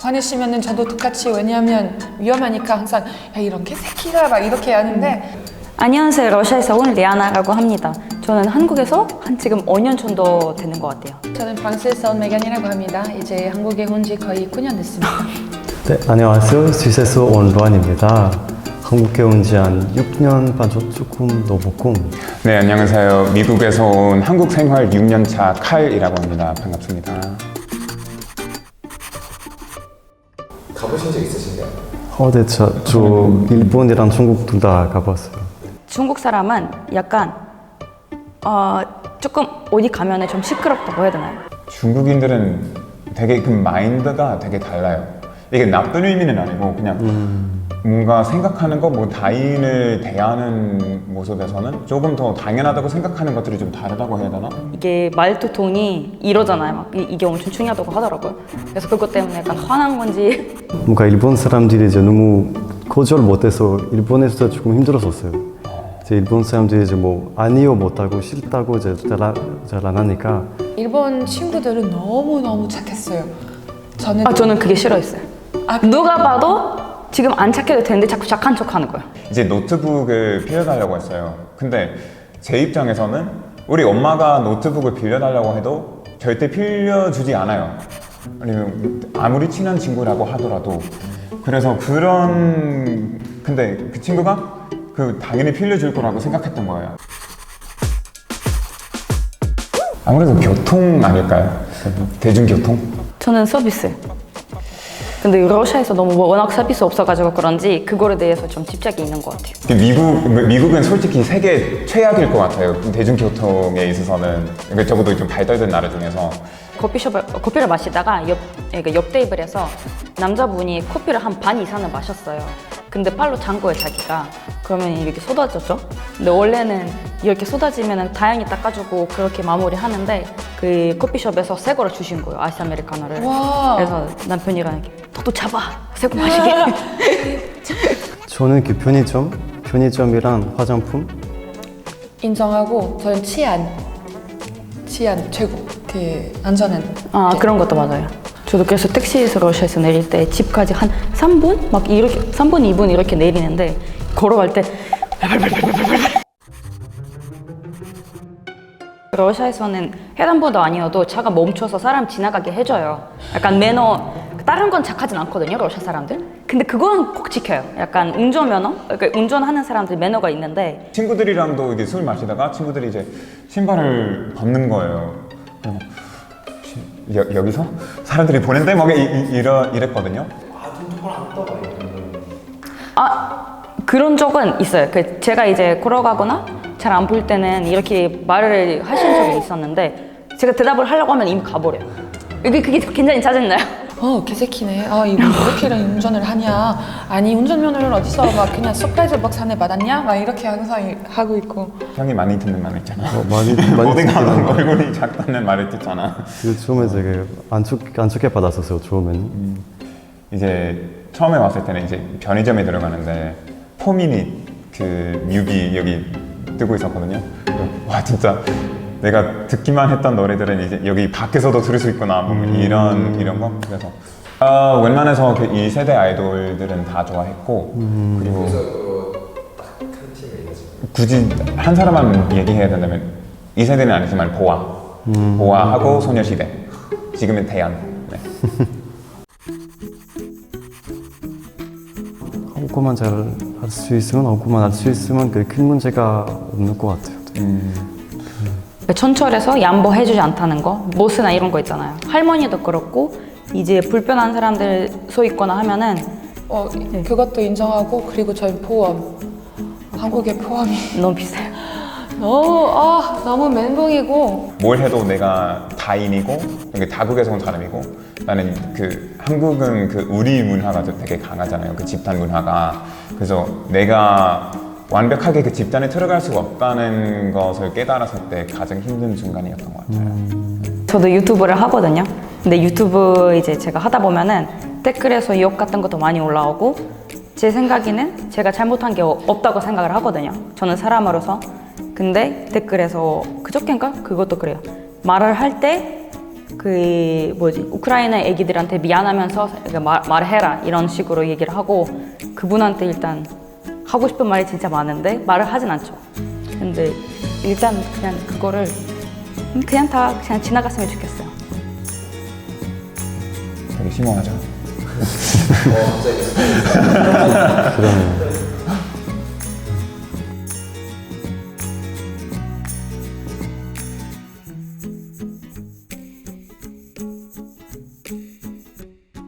화내시면은 저도 똑같이, 왜냐하면 위험하니까 항상 야 이런 개새끼가 막 이렇게 하는데. 안녕하세요. 러시아에서 온 리아나라고 합니다. 저는 한국에서 한 지금 5년 정도 되는 것 같아요. 저는 프랑스에서 온 메간이라고 합니다. 이제 한국에 온 지 거의 9년 됐습니다. 네, 안녕하세요. 스위스에서 온 로안입니다. 한국에 온 지 한 6년 반 조금 넘었고. 네, 안녕하세요. 미국에서 온 한국 생활 6년차 칼이라고 합니다. 반갑습니다. 가보신 적 있으신가요? 네, 저 일본이랑 중국 둘 다 가봤어요. 중국 사람은 약간 조금 어디 가면은 좀 시끄럽다고 해야 되나요? 중국인들은 되게 그 마인드가 되게 달라요. 이게 나쁜 의미는 아니고 그냥 뭔가 생각하는 거, 뭐 타인을 대하는 모습에서는 조금 더 당연하다고 생각하는 것들이 좀 다르다고 해야 되나? 이게 말투톤이 이러잖아요. 막 이게 엄청 중요하다고 하더라고요. 그래서 그것 때문에 약간 화난 건지. 뭔가 일본 사람들이 이제 너무 거절 못해서 일본에서 조금 힘들었었어요. 이제 일본 사람들이 이제 뭐 아니요 못하고 싫다고 이제 잘 안 하니까. 일본 친구들은 너무너무 착했어요. 저는 그게 싫어했어요. 누가 봐도 지금 안 착해도 되는데 자꾸 착한 척 하는 거예요. 이제 노트북을 빌려달라고 했어요. 근데 제 입장에서는 우리 엄마가 노트북을 빌려달라고 해도 절대 빌려주지 않아요. 아니면 아무리 친한 친구라고 하더라도. 그래서 근데 그 친구가 당연히 빌려줄 거라고 생각했던 거예요. 아무래도 교통 아닐까요? 대중교통? 저는 서비스. 근데 러시아에서 너무 워낙 서비스 없어가지고 그런지 그거에 대해서 좀 집착이 있는 것 같아요. 미국은 솔직히 세계 최악일 것 같아요. 대중교통에 있어서는. 그러니까 적어도 좀 발달된 나라 중에서. 커피를 마시다가 옆 테이블에서 남자분이 커피를 한 반 이상을 마셨어요. 근데 팔로 잔 거예요, 자기가. 그러면 이렇게 쏟아졌죠? 근데 원래는 이렇게 쏟아지면 다행히 닦아주고 그렇게 마무리 하는데 그 커피숍에서 새 거를 주신 거예요, 아이스 아메리카노를. 와. 그래서 남편이랑 이렇게 너도 잡아! 새 거 마시게. 저는 그 편의점이랑 화장품. 인정하고 저는 치안 최고. 그 안전은. 그런 것도 맞아요. 저도 그래서 택시에서 러시아에서 내릴 때 집까지 한 3분? 막 이렇게 3분, 2분 이렇게 내리는데 걸어갈 때 러시아에서는 횡단보도 아니어도 차가 멈춰서 사람 지나가게 해줘요. 약간 매너, 다른 건 착하진 않거든요, 러시아 사람들. 근데 그건 꼭 지켜요. 약간 운전면허? 그러니까 운전하는 사람들 매너가 있는데 친구들이랑도 이게 술 마시다가 친구들이 이제 신발을 벗는 거예요. 여기서 사람들이 보는데 막 이랬거든요. 그런 적은 있어요. 제가 이제 걸어가거나 잘 안 보일 때는 이렇게 말을 하신 적이 있었는데 제가 대답을 하려고 하면 이미 가버려요. 그게 굉장히 짜증나요. 개새끼네. 이거 이렇게 운전을 하냐. 아니 운전면허를 어디서 막 그냥 서프라이즈 박스 안에 받았냐? 막 이렇게 항상 하고 있고. 형이 많이 듣는 말 있잖아. 많이 어디 가면 듣기는 얼굴이 작다는 말을 듣잖아. 처음에 되게 안 좋게 받았었어요, 처음에는. 이제 처음에 왔을 때는 이제 편의점에 들어가는데 포미닛 그 뮤비 여기 뜨고 있었거든요. 와 진짜 내가 듣기만 했던 노래들은 이제 여기 밖에서도 들을 수 있구나 뭐 이런 거. 그래서 웬만해서 이 세대 아이돌들은 다 좋아했고 그리고 굳이 한 사람만 얘기해야 된다면 이 세대는 아니지만 보아하고 소녀시대, 지금은 태연. 네. 한국어만 잘 할 수 있으면 한국어만 할 수 있으면 큰 문제가 없는 것 같아요. 전철에서 양보해주지 않다는 거, 버스나 이런 거 있잖아요. 할머니도 그렇고 이제 불편한 사람들 서 있거나 하면은 그것도 인정하고, 그리고 저희 보험. 한국의 보험이 너무 비싸요. 너무 멘붕이고. 뭘 해도 내가 타인이고 다국에서 온 사람이고 나는 한국은 우리 문화가 되게 강하잖아요. 그 집단 문화가. 그래서 내가 완벽하게 그 집단에 들어갈 수가 없다는 것을 깨달았을 때 가장 힘든 순간이었던 것 같아요. 저도 유튜브를 하거든요. 근데 유튜브 이제 제가 하다 보면은 댓글에서 욕 같은 것도 많이 올라오고 제 생각에는 제가 잘못한 게 없다고 생각을 하거든요. 저는 사람으로서. 근데 댓글에서 그저께인가? 그것도 그래요. 말을 할 때 그 뭐지 우크라이나 애기들한테 미안하면서 말해라 이런 식으로 얘기를 하고 그분한테 일단 하고 싶은 말이 진짜 많은데 말을 하진 않죠. 근데 일단 그냥 그거를 그냥 다 그냥 지나갔으면 좋겠어요. 되게 심오하죠. 갑자기. 그러면